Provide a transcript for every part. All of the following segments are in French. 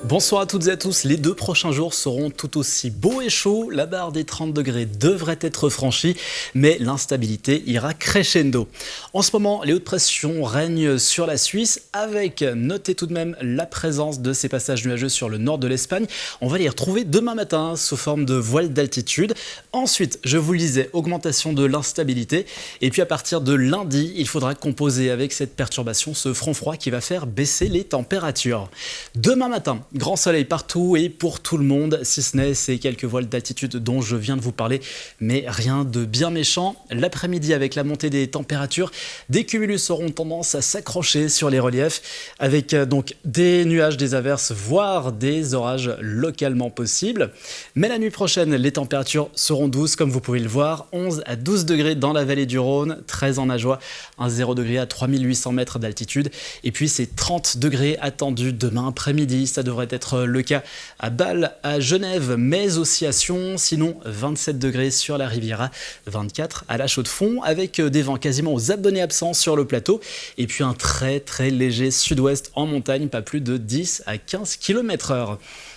Bonsoir à toutes et à tous, les 2 prochains jours seront tout aussi beaux et chauds, la barre des 30 degrés devrait être franchie, mais l'instabilité ira crescendo. En ce moment, les hautes pressions règnent sur la Suisse, avec, notez tout de même, la présence de ces passages nuageux sur le nord de l'Espagne. On va les retrouver demain matin sous forme de voile d'altitude. Ensuite, je vous le disais, augmentation de l'instabilité, et puis à partir de lundi, il faudra composer avec cette perturbation, ce front froid qui va faire baisser les températures. Demain matin, grand soleil partout et pour tout le monde, si ce n'est ces quelques voiles d'altitude dont je viens de vous parler, mais rien de bien méchant. L'après-midi, avec la montée des températures, des cumulus auront tendance à s'accrocher sur les reliefs, avec donc des nuages, des averses, voire des orages localement possibles. Mais la nuit prochaine, les températures seront douces, comme vous pouvez le voir, 11 à 12 degrés dans la vallée du Rhône, 13 en Ajoie, un 0 degré à 3800 mètres d'altitude, et puis c'est 30 degrés attendus demain après-midi. Ça devrait être le cas à Bâle, à Genève, mais aussi à Sion, sinon 27 degrés sur la Riviera, 24 à la Chaux-de-Fonds, avec des vents quasiment aux abonnés absents sur le plateau, et puis un très léger sud-ouest en montagne, pas plus de 10 à 15 km/h.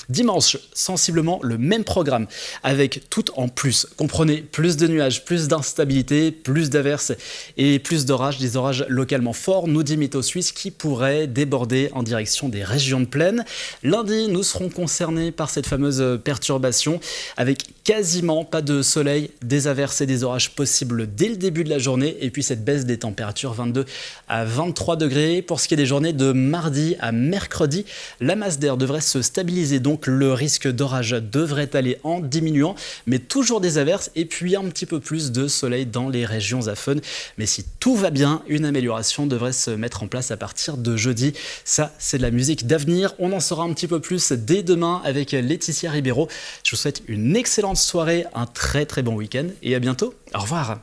Dimanche, sensiblement le même programme, avec tout en plus. Comprenez, plus de nuages, plus d'instabilité, plus d'averses et plus d'orages, des orages localement forts, nous dit Météo Suisse, qui pourraient déborder en direction des régions de plaine. Lundi, nous serons concernés par cette fameuse perturbation, avec quasiment pas de soleil, des averses et des orages possibles dès le début de la journée, et puis cette baisse des températures, 22 à 23 degrés. Pour ce qui est des journées de mardi à mercredi, la masse d'air devrait se stabiliser, donc le risque d'orage devrait aller en diminuant, mais toujours des averses et puis un petit peu plus de soleil dans les régions à faune. Mais si tout va bien, une amélioration devrait se mettre en place à partir de jeudi. Ça, c'est de la musique d'avenir. On en saura un petit peu plus dès demain avec Laetitia Ribeiro. Je vous souhaite une excellente soirée, un très bon week-end et à bientôt. Au revoir.